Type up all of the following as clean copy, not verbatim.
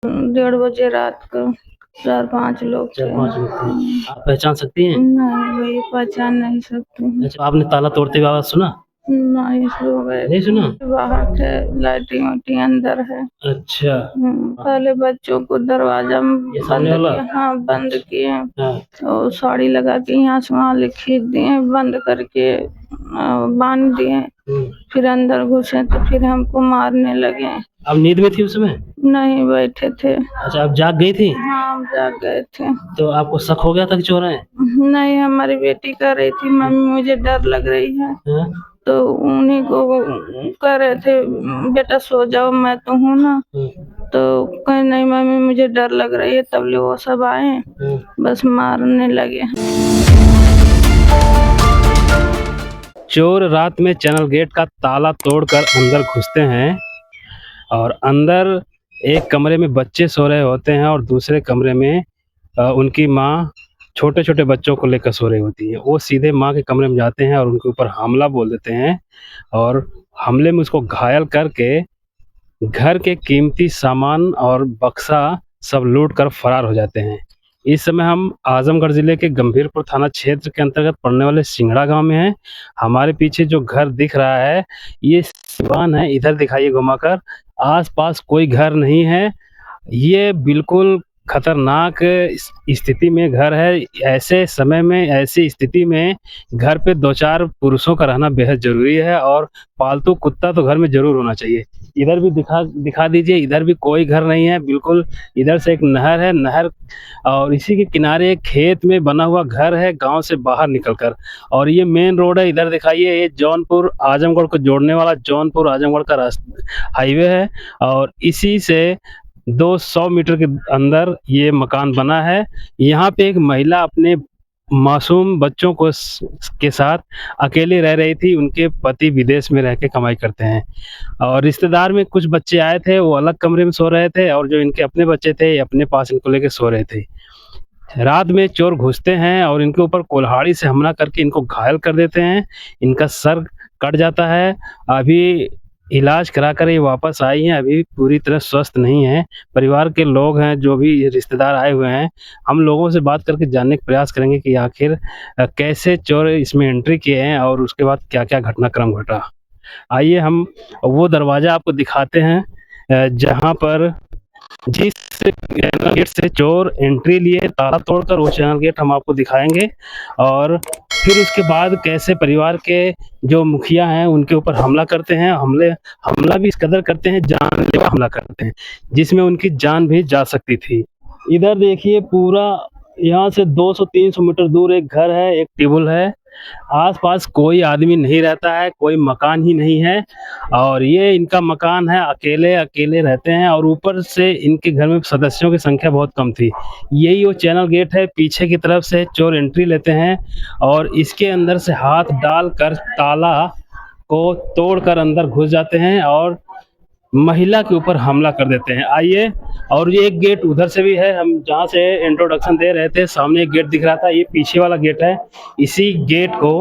1:30 बजे रात को 4-5 लोग थे। 4-5 लोग थे। आप पहचान सकती हैं? नहीं भाई, पहचान नहीं सकती हूँ। अच्छा, आपने ताला तोड़ते हुए आवाज सुना? नहीं सो गए, नहीं सुना? बाहर थे, लाइटिंग वाइटिंग अंदर है। अच्छा। पहले बच्चों को दरवाजा ये बंद सामने वाला? किया, हाँ बंद किए, हाँ। तो साड़ी लगा के यहाँ से वहाँ खींच दिए, बंद करके बांध दिए। फिर अंदर घुसे तो फिर हमको मारने लगे। आप नींद में थी उस समय? नहीं, बैठे थे। अच्छा, आप जाग गई थी? हाँ, हम जाग गए थे। तो आपको शक हो गया था कि चोर हैं? नहीं, हमारी बेटी कह रही थी मम्मी मुझे डर लग रही है। हाँ? तो उन्हीं को कह रहे थे बेटा सो जाओ, मैं तो हूँ ना। तो कहे नहीं मम्मी मुझे डर लग रही है, तब ले वो सब आए, बस मारने लगे। चोर रात में चैनल गेट का ताला तोड़कर अंदर घुसते हैं और अंदर एक कमरे में बच्चे सो रहे होते हैं और दूसरे कमरे में उनकी माँ छोटे छोटे बच्चों को लेकर सो रही होती है। वो सीधे माँ के कमरे में जाते हैं और उनके ऊपर हमला बोल देते हैं और हमले में उसको घायल करके घर के कीमती सामान और बक्सा सब लूट कर फरार हो जाते हैं। इस समय हम आजमगढ़ ज़िले के गंभीरपुर थाना क्षेत्र के अंतर्गत पड़ने वाले सिंगड़ा गांव में हैं। हमारे पीछे जो घर दिख रहा है ये सिवान है, इधर दिखाइए घुमाकर। आसपास कोई घर नहीं है, ये बिल्कुल खतरनाक स्थिति में घर है। ऐसे समय में, ऐसी स्थिति में घर पे 2-4 पुरुषों का रहना बेहद ज़रूरी है और पालतू कुत्ता तो घर में ज़रूर होना चाहिए। इधर भी दिखा दीजिए, इधर भी कोई घर नहीं है, बिल्कुल इधर से एक नहर है, नहर और इसी के किनारे एक खेत में बना हुआ घर है गाँव से बाहर निकलकर। और ये मेन रोड है, इधर दिखाइए, ये जौनपुर आजमगढ़ को जोड़ने वाला जौनपुर आजमगढ़ का हाईवे है और इसी से 200 मीटर के अंदर ये मकान बना है। यहाँ पे एक महिला अपने मासूम बच्चों को के साथ अकेले रह रही थी। उनके पति विदेश में रह के कमाई करते हैं और रिश्तेदार में कुछ बच्चे आए थे, वो अलग कमरे में सो रहे थे और जो इनके अपने बच्चे थे अपने पास इनको लेके सो रहे थे। रात में चोर घुसते हैं और इनके ऊपर कुल्हाड़ी से हमला करके इनको घायल कर देते हैं। इनका सर कट जाता है। अभी इलाज कराकर ये वापस आई हैं, अभी पूरी तरह स्वस्थ नहीं है। परिवार के लोग हैं, जो भी रिश्तेदार आए हुए हैं, हम लोगों से बात करके जानने का प्रयास करेंगे कि आखिर कैसे चोर इसमें एंट्री किए हैं और उसके बाद क्या-क्या घटनाक्रम घटा। आइए हम वो दरवाज़ा आपको दिखाते हैं जहाँ पर जिस चैनल गेट से चोर एंट्री लिए, ताला तोड़कर वो चैनल गेट हम आपको दिखाएँगे और फिर उसके बाद कैसे परिवार के जो मुखिया हैं उनके ऊपर हमला करते हैं। हमला भी इस कदर करते हैं, जानलेवा हमला करते हैं, जिसमें उनकी जान भी जा सकती थी। इधर देखिए पूरा यहाँ से 200-300 मीटर दूर एक घर है, एक टेबल है। आस-पास कोई आदमी नहीं रहता है, कोई मकान ही नहीं है और ये इनका मकान है, अकेले रहते हैं और ऊपर से इनके घर में सदस्यों की संख्या बहुत कम थी। यही वो चैनल गेट है, पीछे की तरफ से चोर एंट्री लेते हैं और इसके अंदर से हाथ डालकर ताला को तोड़कर अंदर घुस जाते हैं और महिला के ऊपर हमला कर देते हैं। आइए, और ये एक गेट उधर से भी है, हम जहाँ से इंट्रोडक्शन दे रहे थे सामने एक गेट दिख रहा था, ये पीछे वाला गेट है। इसी गेट को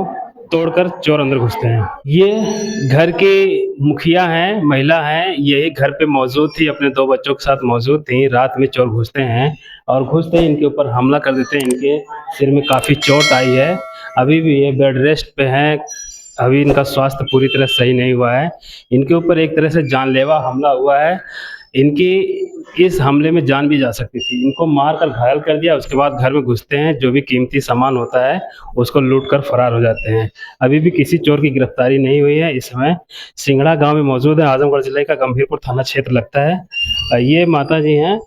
तोड़कर चोर अंदर घुसते हैं। ये घर की मुखिया हैं, महिला हैं, यही घर पे मौजूद थी, अपने 2 बच्चों के साथ मौजूद थी। रात में चोर घुसते हैं और घुसते ही इनके ऊपर हमला कर देते हैं। इनके सिर में काफ़ी चोट आई है, अभी भी ये बेड रेस्ट पे हैं, अभी इनका स्वास्थ्य पूरी तरह सही नहीं हुआ है। इनके ऊपर एक तरह से जानलेवा हमला हुआ है। इनकी इस हमले में जान भी जा सकती थी। इनको मार कर घायल कर दिया, उसके बाद घर में घुसते हैं, जो भी कीमती सामान होता है उसको लूट कर फरार हो जाते हैं। अभी भी किसी चोर की गिरफ्तारी नहीं हुई है। इस समय सिंगड़ा गाँव में मौजूद है, आजमगढ़ ज़िले का गंभीरपुर थाना क्षेत्र लगता है। ये माताजी हैं,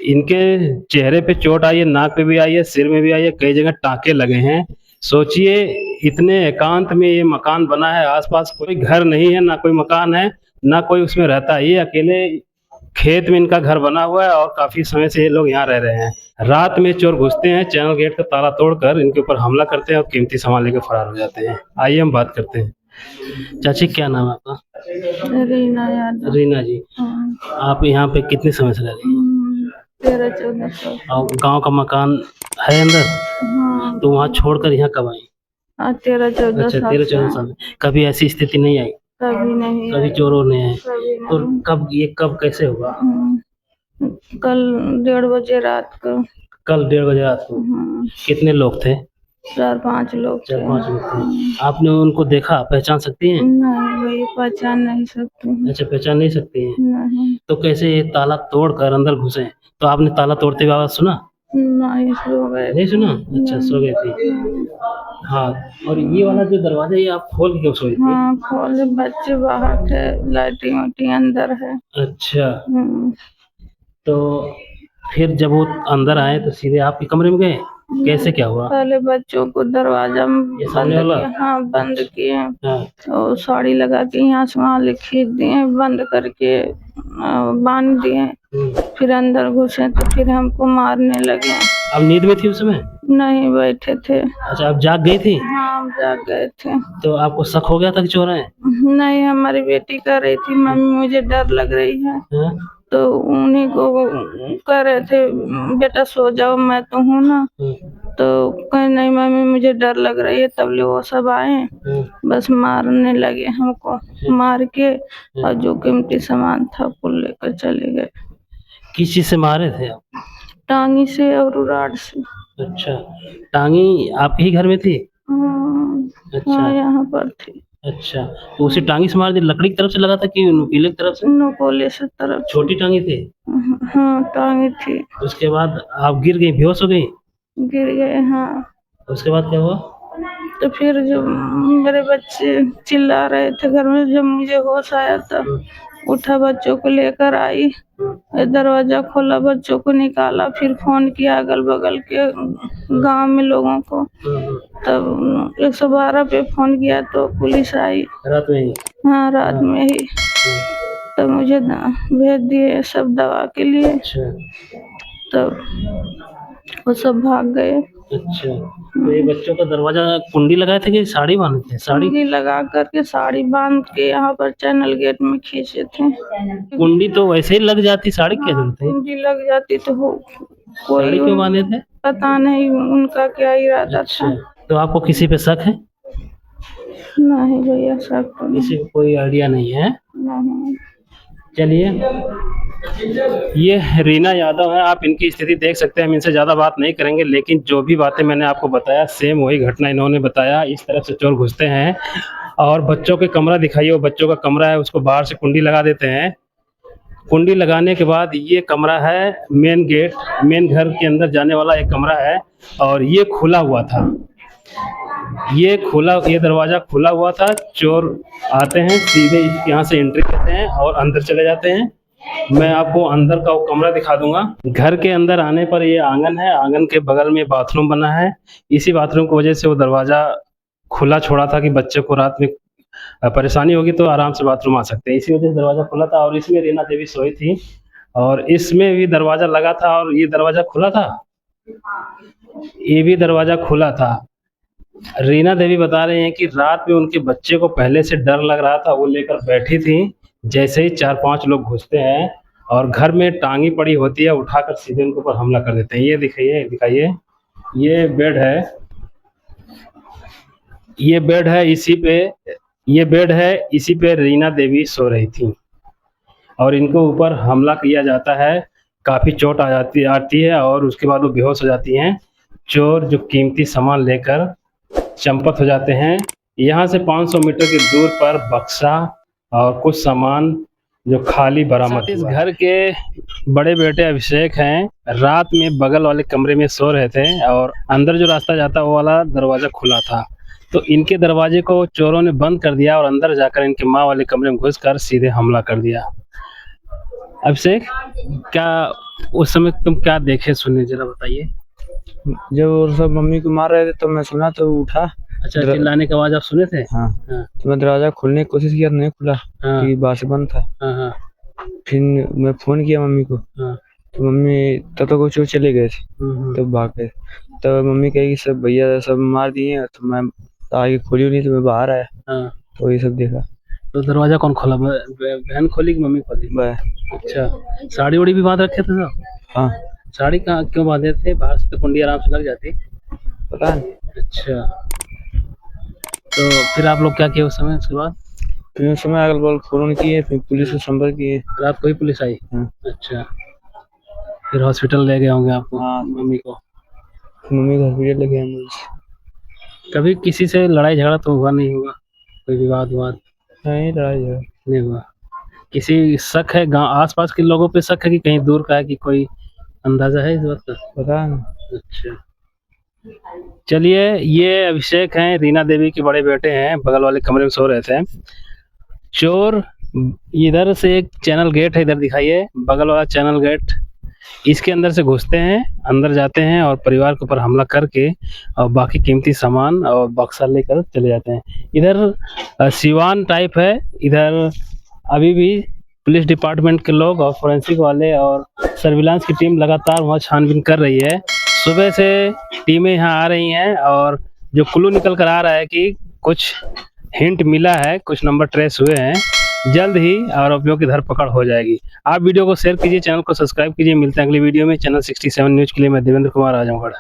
इनके चेहरे पे चोट आई है, नाक पे भी आई है, सिर में भी आई है, कई जगह टाँके लगे हैं। सोचिए इतने एकांत में ये मकान बना है, आसपास कोई घर नहीं है, ना कोई मकान है, ना कोई उसमें रहता है। ये अकेले खेत में इनका घर बना हुआ है और काफ़ी समय से ये लोग यहाँ रह रहे हैं। रात में चोर घुसते हैं, चैनल गेट का ताला तोड़कर इनके ऊपर हमला करते हैं और कीमती सामान लेकर फरार हो जाते हैं। आइए हम बात करते हैं। चाची क्या नाम है आपका? रीना यादव। रीना जी, आप यहाँ पे कितने समय से रह रही हैं? 13-14 साल। और गाँव का मकान है अंदर? हाँ, तो वहाँ छोड़कर यहाँ कब आई? 13-14 अच्छा, साल 13-14 से। साल। कभी ऐसी स्थिति नहीं आई? कभी नहीं कभी आई, चोरों ने आए? कभी तो नहीं। कब कैसे हुआ? कल 1:30 बजे रात को। कल 1:30 बजे रात को। हाँ, कितने लोग थे? 4-5 लोग थे। 4-5 लोग थे। आपने उनको देखा, पहचान सकती हैं? नहीं भैया, पहचान नहीं सकती हूँ। अच्छा, पहचान नहीं सकती हैं। नहीं, तो कैसे ये ताला तोड़कर अंदर घुसे? तो आपने ताला तोड़ते हुए आवाज सुना? नहीं सो गए। नहीं सुना? अच्छा, सो गई थी। हाँ, और ये वाला जो दरवाजा ये आप खोल के क्यों सोई थी? हाँ, खोले, बच्चे बाहर थे, लाइटिंग वाइटिंग अंदर है। अच्छा, हम्म, तो फिर जब वो अंदर आए तो सीधे आपके कमरे में गए? कैसे, क्या हुआ? पहले बच्चों को दरवाजा ये बंद सामने वाला? किया। हाँ, बंद किए हाँ, और साड़ी लगा के यहाँ से वहाँ ले खींच दिए, बंद करके बांध दिए। फिर अंदर घुसे तो फिर हमको मारने लगे। अब नींद में थी उस समय? नहीं, बैठे थे। अच्छा, आप जाग गई थी? हाँ, जाग गए थे। तो आपको शक हो गया था कि चोर हैं? नहीं, हमारी बेटी कह रही थी मम्मी मुझे डर लग रही है, हाँ? तो उन्हीं को कह रहे थे बेटा सो जाओ, मैं तो हूँ ना। तो कहे नहीं मम्मी मुझे डर लग रही है, तब ले वो सब आए, बस मारने लगे हमको। मार के और जो कीमती सामान था कुल लेकर चले गए। किस चीज से मारे थे आप? टांगी से और रॉड से। अच्छा, टांगी आपके ही घर में थी? हाँ, अच्छा, हाँ, यहाँ पर थी। अच्छा, तो उसी टांगी से मार दी? लकड़ी की तरफ से लगा था कि नुकीले की तरफ से? नकोले से तरफ से। छोटी टांगी थी? हाँ, टांगी थी। उसके बाद आप गिर गई, बेहोश हो गई? गिर गए। हाँ, उसके बाद क्या हुआ? तो फिर जब मेरे बच्चे चिल्ला रहे थे घर में, जब मुझे होश आया तब उठा, बच्चों को लेकर आई, दरवाजा खोला, बच्चों को निकाला, फिर फोन किया अगल बगल के गांव में लोगों को। तब 112 पे फोन किया तो पुलिस आई। रात में ही? हाँ, रात में ही। तब मुझे भेज दिए सब दवा के लिए। अच्छा, तब वो सब भाग गए। अच्छा, तो ये बच्चों का दरवाजा कुंडी लगाए थे कि साड़ी बांधे थे? साड़ी कुंडी लगा करके साड़ी बांध के यहाँ पर चैनल गेट में खींचे थे। कुंडी तो वैसे ही लग जाती, साड़ी की क्या जरूरत है? कुंडी लग जाती तो साड़ी क्यों बांधे थे? पता नहीं उनका क्या इरादा अच्छा, था। तो आपको किसी पे शक है? नहीं भैया, सब तो किसी को कोई आइडिया नहीं है? नहीं। चलिए, ये रीना यादव है, आप इनकी स्थिति देख सकते हैं। हम इनसे ज़्यादा बात नहीं करेंगे, लेकिन जो भी बातें मैंने आपको बताया सेम वही घटना इन्होंने बताया। इस तरफ से चोर घुसते हैं और बच्चों के कमरा दिखाइए, वो बच्चों का कमरा है, उसको बाहर से कुंडी लगा देते हैं। कुंडी लगाने के बाद ये कमरा है मेन गेट, मेन घर के अंदर जाने वाला एक कमरा है और ये खुला हुआ था। ये दरवाज़ा खुला हुआ था। चोर आते हैं, सीधे यहाँ से एंट्री करते हैं और अंदर चले जाते हैं। मैं आपको अंदर का वो कमरा दिखा दूंगा। घर के अंदर आने पर ये आंगन है, आंगन के बगल में बाथरूम बना है। इसी बाथरूम की वजह से वो दरवाज़ा खुला छोड़ा था कि बच्चे को रात में परेशानी होगी तो आराम से बाथरूम आ सकते हैं, इसी वजह से दरवाज़ा खुला था। और इसमें रीना देवी सोई थी और इसमें भी दरवाज़ा लगा था और ये दरवाज़ा खुला था, ये भी दरवाज़ा खुला था। रीना देवी बता रहे हैं कि रात में उनके बच्चे को पहले से डर लग रहा था, वो लेकर बैठी थी। जैसे ही 4-5 लोग घुसते हैं और घर में टांगी पड़ी होती है, उठाकर सीधे उनके ऊपर हमला कर देते हैं। ये दिखाइए, ये बेड है, ये बेड है, इसी पे रीना देवी सो रही थी और इनके ऊपर हमला किया जाता है। काफ़ी चोट आती है और उसके बाद वो बेहोश हो जाती हैं। चोर जो कीमती सामान लेकर चंपत हो जाते हैं। यहाँ से 500 मीटर की दूर पर बक्सा और कुछ सामान जो खाली बरामद हुआ। इस घर के बड़े बेटे अभिषेक हैं, रात में बगल वाले कमरे में सो रहे थे और अंदर जो रास्ता जाता वो वाला दरवाज़ा खुला था, तो इनके दरवाजे को चोरों ने बंद कर दिया और अंदर जाकर इनके माँ वाले कमरे में घुसकर सीधे हमला कर दिया। अभिषेक, क्या उस समय तुम क्या देखे सुने, जरा बताइए। जब वो सब मम्मी को मार रहे थे तो मैं सुना तो उठा। अच्छा, चिल्लाने की आवाज आप सुने थे? हाँ, हाँ, तो मैं दरवाजा खोलने की कोशिश किया, नहीं खुला। हाँ, कि बाहर से बंद था। हाँ, हाँ, फिर मैं फोन किया मम्मी को, हाँ, तो मम्मी तब तक वो चोर चले गए थे, तो भाग गए। तब मम्मी कही सब भैया सब मार दिए, तो मैं आगे खोली नहीं, तो मैं बाहर आया, हाँ। तो ये सब देखा। तो दरवाजा कौन खोला? बहन खोली कि मम्मी खोली? अच्छा, साड़ी उड़ी भी बांध रखे थे सब? हाँ। साड़ी कहाँ क्यों बांधे थे? बाहर से तो कुंडी आराम से लग जाती। पता नहीं। अच्छा, तो फिर आप लोग क्या किए उस समय? उसके बाद फिर उस समय अगल बगल फोन किए, फिर पुलिस से संपर्क किए। रात को ही पुलिस आई? हाँ। अच्छा, फिर हॉस्पिटल ले गए होंगे आपको? हाँ। मम्मी को मम्मी को हॉस्पिटल लेके एम्बुलेंस। कभी किसी से लड़ाई झगड़ा तो हुआ नहीं होगा, कोई विवाद नहीं लड़ाई झगड़ा। नहीं हुआ? किसी शक है गांव आसपास के लोगों पे शक है कि कहीं दूर का है कि कोई अंदाजा है इस बात का? पता नहीं। अच्छा, चलिए, ये अभिषेक हैं, रीना देवी के बड़े बेटे हैं, बगल वाले कमरे में सो रहे थे। चोर इधर से एक चैनल गेट है, इधर दिखाइए, बगल वाला चैनल गेट, इसके अंदर से घुसते हैं, अंदर जाते हैं और परिवार के ऊपर हमला करके और बाकी कीमती सामान और बक्सा लेकर चले जाते हैं। इधर सिवान टाइप है, इधर अभी भी पुलिस डिपार्टमेंट के लोग और फोरेंसिक वाले और सर्विलांस की टीम लगातार वहाँ छानबीन कर रही है। सुबह से टीमें यहाँ आ रही हैं और जो क्लू निकल कर आ रहा है कि कुछ हिंट मिला है, कुछ नंबर ट्रेस हुए हैं, जल्द ही आरोपियों की धरपकड़ हो जाएगी। आप वीडियो को शेयर कीजिए, चैनल को सब्सक्राइब कीजिए। मिलते हैं अगली वीडियो में। चैनल 67 न्यूज़ के लिए मैं देवेंद्र कुमार आजमगढ़।